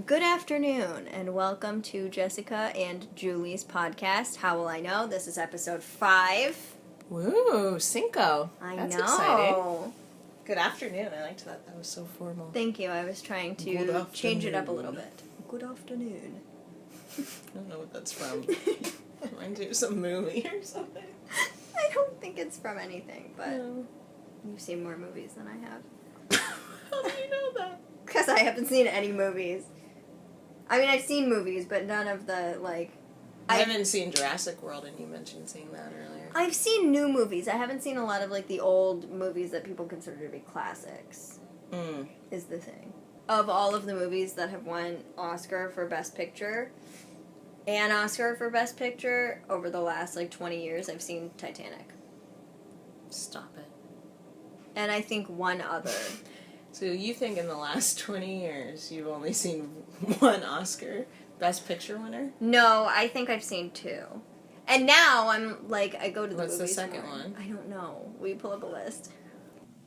Good afternoon, and welcome to Jessica and Julie's podcast. How will I know? This is episode 5. Woo, Cinco. That's exciting. Good afternoon. I liked that. That was so formal. Thank you. I was trying to change it up a little bit. Good afternoon. I don't know what that's from. Reminds me of some movie or something. I don't think it's from anything, but No. You've seen more movies than I have. How do you know that? Because I haven't seen any movies. I mean, I've seen movies, but none of the, I haven't seen Jurassic World, and you mentioned seeing that earlier. I've seen new movies. I haven't seen a lot of, the old movies that people consider to be classics, is the thing. Of all of the movies that have won Oscar for Best Picture and Oscar for Best Picture over the last, 20 years, I've seen Titanic. Stop it. And I think one other. So you think in the last 20 years you've only seen one Oscar Best Picture winner? No, I think I've seen 2. And now I'm, I go to the What's movies the second more. one? I don't know. Will you pull up a list?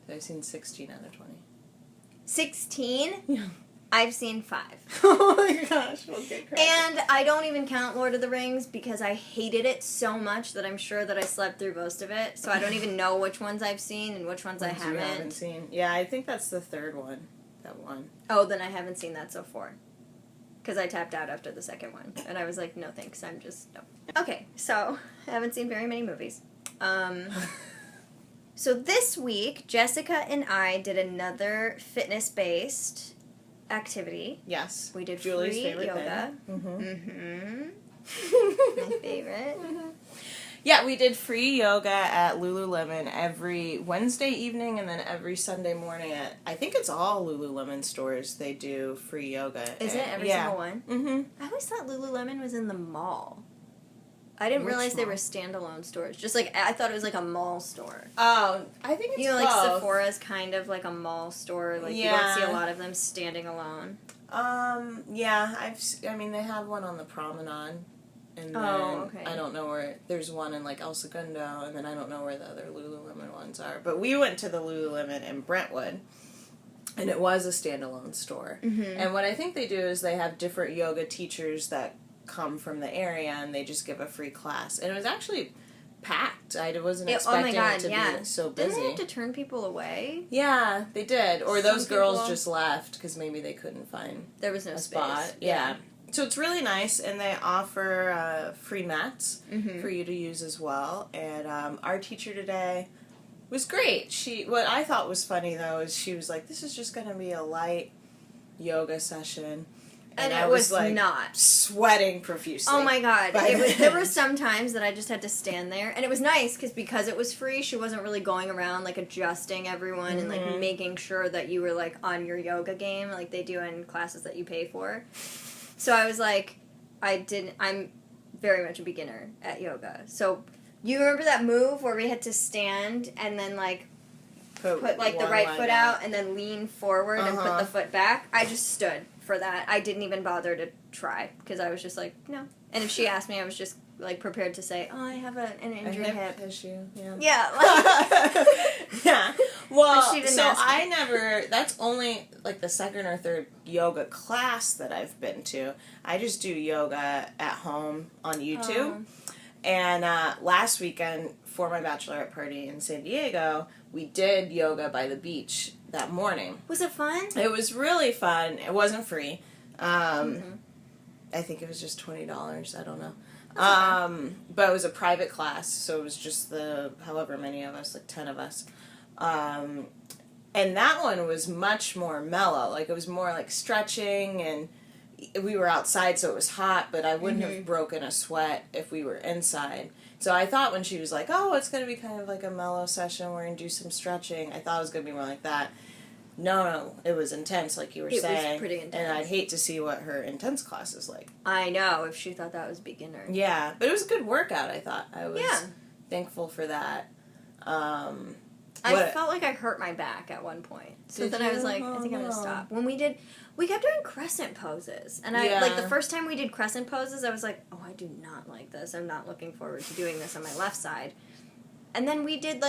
I've seen 16 out of 20. 16? Yeah. I've seen 5. Oh my gosh, okay, correct. And I don't even count Lord of the Rings because I hated it so much that I'm sure that I slept through most of it. So I don't even know which ones I've seen and which ones I haven't. You haven't seen. Yeah, I think that's the third one. That one. Oh, then I haven't seen that so far. Because I tapped out after the second one. And I was like, no thanks, no. Okay, so I haven't seen very many movies. So this week, Jessica and I did another fitness-based activity. Yes. We did Julie's free favorite yoga. thing. My favorite. Yeah, we did free yoga at LuluLemon every Wednesday evening and then every Sunday morning at, I think it's all LuluLemon stores, they do free yoga. Is it? Every single one? Mm-hmm. I always thought LuluLemon was in the mall. I didn't realize they were standalone stores. Just I thought it was a mall store. Oh, I think it's both. Sephora's kind of like a mall store. You don't see a lot of them standing alone. Yeah, they have one on the Promenade. And then I don't know where, there's one in El Segundo, and then I don't know where the other LuluLemon ones are. But we went to the LuluLemon in Brentwood, and it was a standalone store. Mm-hmm. And what I think they do is they have different yoga teachers that come from the area, and they just give a free class. And it was actually packed. I wasn't expecting it to be so busy. Didn't they have to turn people away? Yeah, they did. Or those girls just left because maybe they couldn't find there was no a space. Spot. Yeah. So it's really nice, and they offer free mats for you to use as well. And our teacher today was great. What I thought was funny, though, is she was like, this is just going to be a light yoga session. And it was not. Sweating profusely. Oh my god. There were some times that I just had to stand there. And it was nice because it was free, she wasn't really going around adjusting everyone and making sure that you were on your yoga game like they do in classes that you pay for. So I was I'm very much a beginner at yoga. So you remember that move where we had to stand and then put the right foot out and then lean forward and put the foot back? I just stood for that. I didn't even bother to try because I was just no. And if she asked me, I was just prepared to say, oh, I have an injured hip issue. Yeah. Yeah. Yeah. Well, so I never. That's only the second or third yoga class that I've been to. I just do yoga at home on YouTube. And last weekend for my bachelorette party in San Diego, we did yoga by the beach that morning. Was it fun? It was really fun. It wasn't free. I think it was just $20. I don't know. But it was a private class, so it was just however many of us, 10 of us. And that one was much more mellow. It was more stretching, and we were outside, so it was hot, but I wouldn't have broken a sweat if we were inside. So I thought when she was it's going to be kind of a mellow session, we're going to do some stretching, I thought it was going to be more like that. No, it was intense, like you were saying. It was pretty intense. And I'd hate to see what her intense class is like. I know, if she thought that was beginner. Yeah, but it was a good workout, I thought. I was thankful for that. I felt like I hurt my back at one point. So then I was I think I'm going to stop. When we kept doing Crescent Poses. And the first time we did Crescent Poses, I was like, oh, I do not like this. I'm not looking forward to doing this on my left side. And then we did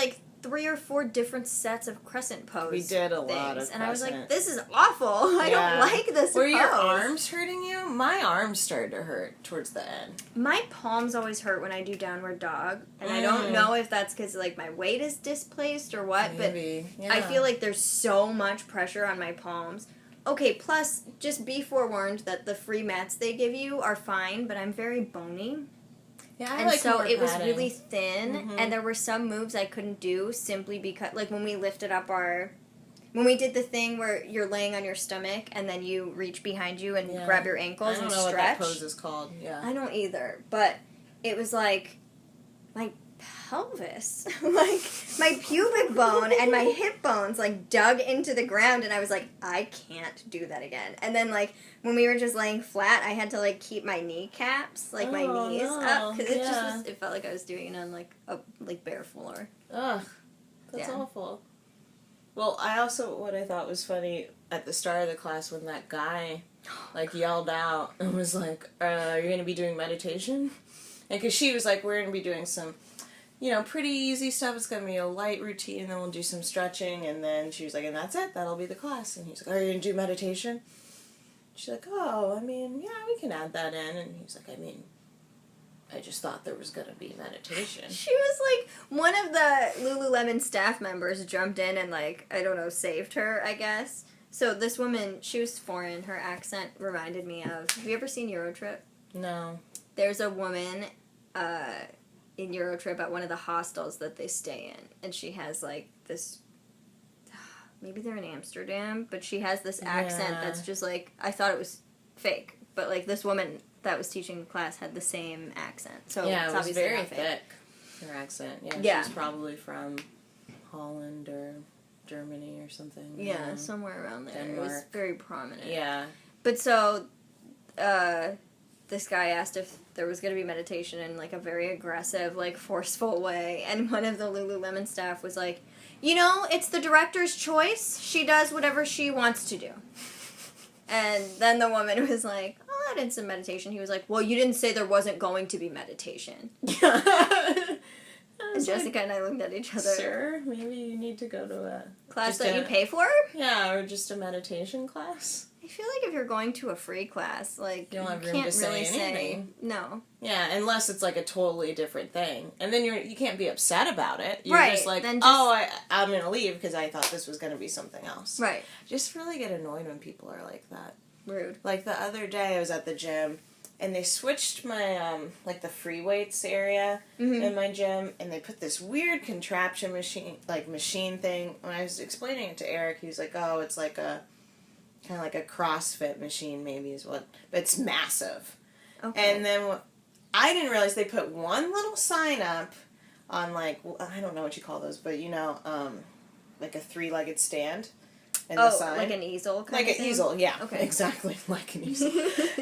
3 or 4 different sets of Crescent Pose. We did a lot of and I was like, Crescent. this is awful. I don't like this Were pose. your arms hurting you? My arms started to hurt towards the end. My palms always hurt when I do downward dog, and I don't know if that's because like my weight is displaced or what, Maybe. but I feel like there's so much pressure on my palms. Okay, plus, just be forewarned that the free mats they give you are fine, but I'm very bony. Yeah, I and like so more it was padding. really thin, and there were some moves I couldn't do simply because, like when we lifted up when we did the thing where you're laying on your stomach and then you reach behind you and grab your ankles and I don't know stretch. what that pose is called. Yeah, I don't either, but it was like my pelvis, like my pubic bone and my hip bones like dug into the ground, and I was like, I can't do that again. And then like when we were just laying flat, I had to like keep my kneecaps, like my knees up, because it felt like I was doing it on like a bare floor. Ugh, that's awful. Well, what I thought was funny at the start of the class when that guy like yelled out and was like, are you going to be doing meditation? And because she was like, we're going to be doing some, pretty easy stuff. It's going to be a light routine, and then we'll do some stretching. And then she was like, and that's it. That'll be the class. And he's like, are you going to do meditation? She's like, oh, I mean, yeah, we can add that in. And he's like, I mean, I just thought there was going to be meditation. She was like, one of the LuluLemon staff members jumped in and like, I don't know, saved her, I guess. So this woman, she was foreign. Her accent reminded me of, have you ever seen Eurotrip? No. There's a woman in Eurotrip at one of the hostels that they stay in, and she has like this, maybe they're in Amsterdam, but she has this accent that's just like, I thought it was fake, but like this woman that was teaching the class had the same accent, so yeah, it's it was obviously very not fake. thick, her accent. Yeah. She's probably from Holland or Germany or something. Yeah, somewhere around there. Denmark. It was very prominent. Yeah. But so, this guy asked if there was going to be meditation in, like, a very aggressive, like, forceful way, and one of the LuluLemon staff was like, it's the director's choice. She does whatever she wants to do. And then the woman was like, I'll add in some meditation. He was like, well, you didn't say there wasn't going to be meditation. And Jessica and I looked at each other. Sir, maybe you need to go to a class that you pay for? Yeah, or just a meditation class. I feel like if you're going to a free class, like, you don't have you room can't to really say anything. No. Yeah, unless it's like a totally different thing. And then you can't be upset about it. You're right. just like, I'm going to leave because I thought this was going to be something else. Right. I just really get annoyed when people are like that. Rude. Like the other day I was at the gym, and they switched my, like the free weights area in my gym, and they put this weird contraption machine thing. When I was explaining it to Eric, he was like, oh, it's like a, kind of like a CrossFit machine maybe is what, but it's massive. Okay. And then I didn't realize they put one little sign up on like, I don't know what you call those, but like a 3-legged stand. And the sign. Like an easel kind of thing? Like an easel, yeah. Okay. Exactly, like an easel.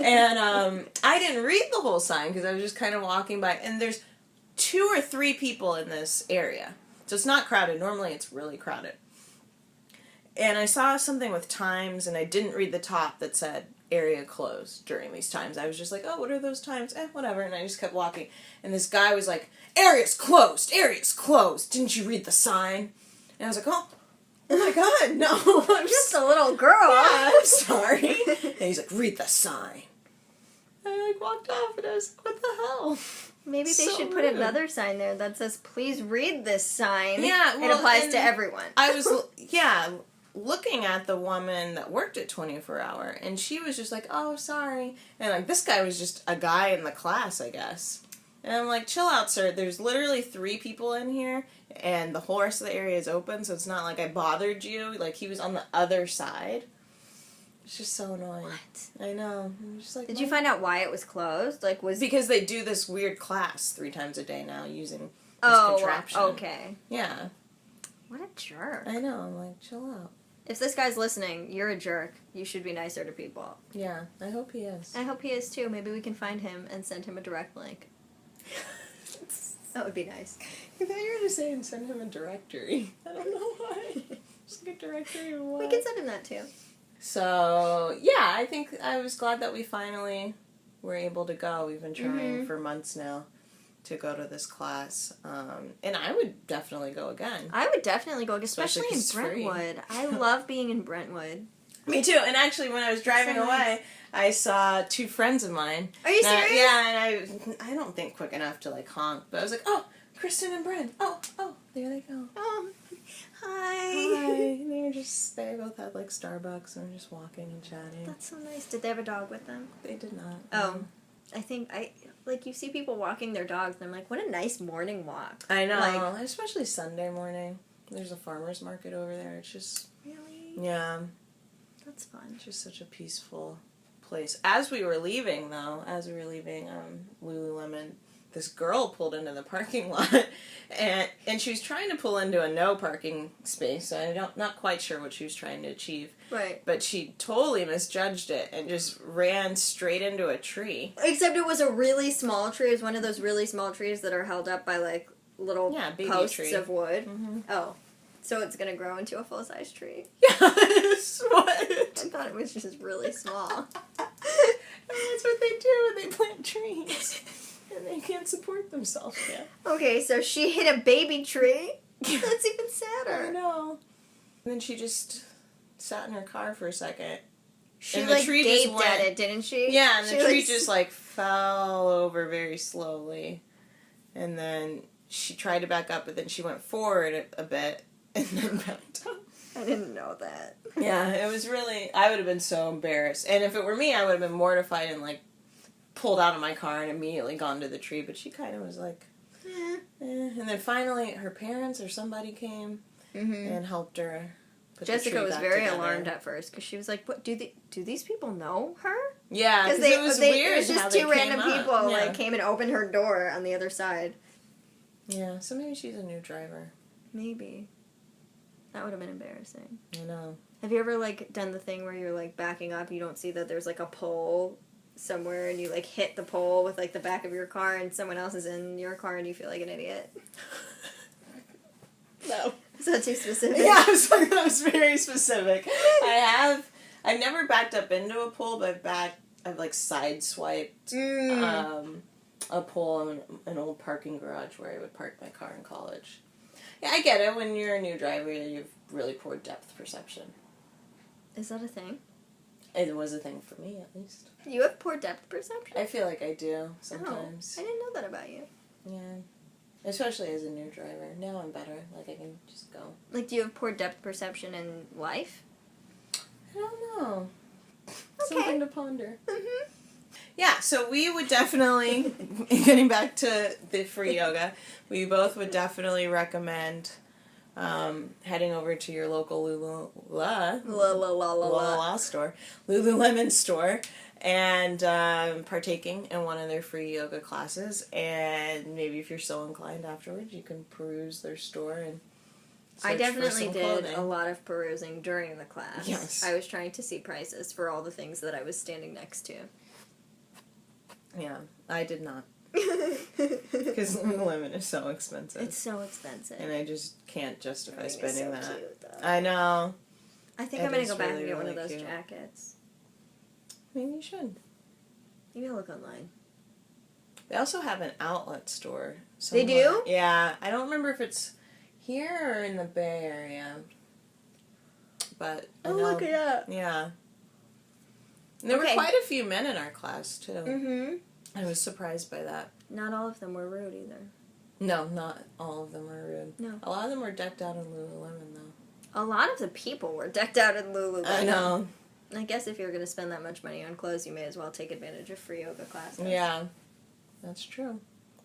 And I didn't read the whole sign because I was just kind of walking by. And there's 2 or 3 people in this area. So it's not crowded. Normally it's really crowded. And I saw something with times, and I didn't read the top that said area closed during these times. I was just like, oh, what are those times? Whatever. And I just kept walking. And this guy was like, area's closed! Area's closed! Didn't you read the sign? And I was like, oh my god, no. I'm just a little girl. Yeah, I'm sorry. And he's like, read the sign. I like walked off, and I was like, what the hell? Maybe they should put another sign there that says, please read this sign. Yeah, well, it applies to everyone. I was, looking at the woman that worked at 24 Hour, and she was just like, oh, sorry. And like, this guy was just a guy in the class, I guess. And I'm like, chill out, sir. There's literally 3 people in here, and the whole rest of the area is open, so it's not like I bothered you. Like, he was on the other side. It's just so annoying. What? I know. I'm just like, Did you find out why it was closed? Like, because they do this weird class 3 times a day now using this contraption. Okay. Yeah. What a jerk. I know. I'm like, chill out. If this guy's listening, you're a jerk. You should be nicer to people. Yeah, I hope he is. I hope he is, too. Maybe we can find him and send him a direct link. That would be nice. I thought you were just saying send him a directory. I don't know why. Just like a directory or what? We can send him that too. So, yeah, I think I was glad that we finally were able to go. We've been trying for months now. to go to this class. And I would definitely go again. I would definitely go, especially in 'cause it's free. Brentwood. I love being in Brentwood. Me too. And actually, when I was driving So away, nice. I saw two friends of mine. Are you Now, serious? yeah, and I don't think quick enough to like honk, but I was like, oh, Kristen and Brent. Oh, there they go. Oh, hi. Hi. And they both had like Starbucks and were just walking and chatting. That's so nice. Did they have a dog with them? They did not. Oh, I think you see people walking their dogs, and I'm like, what a nice morning walk. I know, Like, especially Sunday morning. There's a farmer's market over there. It's just, really? yeah, That's fun. it's just such a peaceful place. As we were leaving, LuluLemon, this girl pulled into the parking lot, and she was trying to pull into a no parking space, so I'm not quite sure what she was trying to achieve. Right. But she totally misjudged it and just ran straight into a tree. Except it was a really small tree. It was one of those really small trees that are held up by, like, little baby posts tree. of wood. Mm-hmm. Oh. So it's going to grow into a full-size tree. Yes, what? I thought it was just really small. That's what they do when they plant trees. And they can't support themselves yet. Okay, so she hit a baby tree. That's even I sadder. know. And then she just sat in her car for a second. She, and the like, tree just gaped went, at it, didn't she? Yeah, and She, the tree like, just, like, fell over very slowly. And then she tried to back up, but then she went forward a bit and then backed up. I didn't know that. Yeah, it was really... I would have been so embarrassed. And if it were me, I would have been mortified and, like, pulled out of my car and immediately gone to the tree. But she kind of was like... And then finally, her parents or somebody came and helped her put Jessica the tree was back very together. alarmed at first because she was like, "What do these people know her?" Yeah, because it was it weird. was how just they two came random up. people Yeah. like came and opened her door on the other side. Yeah, so maybe she's a new driver. Maybe that would have been embarrassing. I know. Have you ever like done the thing where you're like backing up, you don't see that there's like a pole somewhere, and you like hit the pole with like the back of your car, and someone else is in your car, and you feel like an idiot? No. Is that too specific? Yeah, that was very specific. I've never backed up into a pole, but I've like sideswiped a pole in an old parking garage where I would park my car in college. Yeah, I get it. When you're a new driver, you have really poor depth perception. Is that a thing? It was a thing for me, at least. You have poor depth perception? I feel like I do sometimes. Oh, I didn't know that about you. Yeah. Especially as a new driver. Now I'm better. Like, I can just go. Like, do you have poor depth perception in life? I don't know. Okay. Something to ponder. Mm-hmm. Yeah, so we would definitely, getting back to the free yoga, we both would definitely recommend heading over to your local LuluLemon store, and partaking in one of their free yoga classes. And maybe if you're so inclined afterwards, you can peruse their store and I definitely for some did clothing. a lot of perusing during the class. Yes. I was trying to see prices for all the things that I was standing next to. Yeah, I did not. Because LuluLemon is so expensive. It's so expensive. And I just can't justify Everything is spending so that. cute, though. I know. I think It I'm going is to go back really, and get one of really those cute. jackets. Maybe you should. Maybe I'll look online. They also have an outlet store. They do? Yeah. I don't remember if it's here or in the Bay Area. But I I'll know, look it up. Yeah. And there were Okay. quite a few men in our class, too. Mm-hmm. I was surprised by that. Not all of them were rude either. No, not all of them were rude. No. A lot of them were decked out in LuluLemon, though. A lot of the people were decked out in LuluLemon. I know. I guess if you're going to spend that much money on clothes, you may as well take advantage of free yoga classes. Yeah, that's true.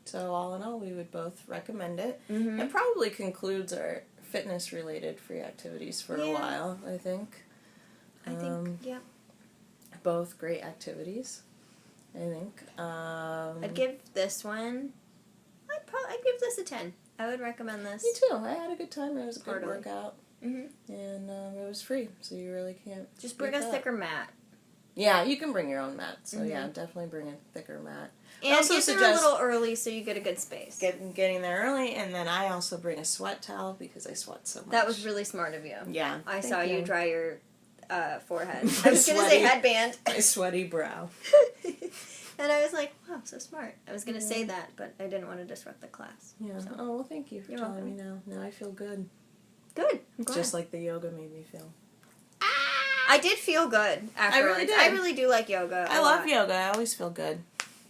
So all in all, we would both recommend it. Mm-hmm. It probably concludes our fitness-related free activities for a while, I think. I think, yeah. Both great activities, I think. I'd give this one, I'd give this a 10. I would recommend this. Me too. I had a good time. It was a good Heartily. workout. Mm-hmm. And it was free, so you really can't Just bring beat a that. thicker mat. Yeah, you can bring your own mat. So Mm-hmm. yeah, definitely bring a thicker mat. And also get there a suggest little early so you get a good space. getting there early, and then I also bring a sweat towel because I sweat so much. That was really smart of you. Yeah. I thank saw you dry your forehead. My I was going to say sweaty- headband. My sweaty brow. And I was like, wow, so smart. I was going to say that, but I didn't want to disrupt the class. Yeah. So. Oh, well, thank you for You're telling welcome. me now. Now I feel good. Good. I'm glad. Just like the yoga made me feel. I did feel good afterwards. I really did. I really do like yoga. I love yoga. I always feel good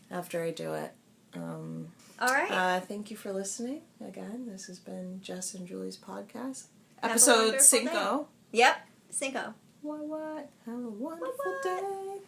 after I do it. All right. Thank you for listening. Again, this has been Jess and Julie's podcast. Have a Episode wonderful 5. Yep. Cinco. What? Have a wonderful day.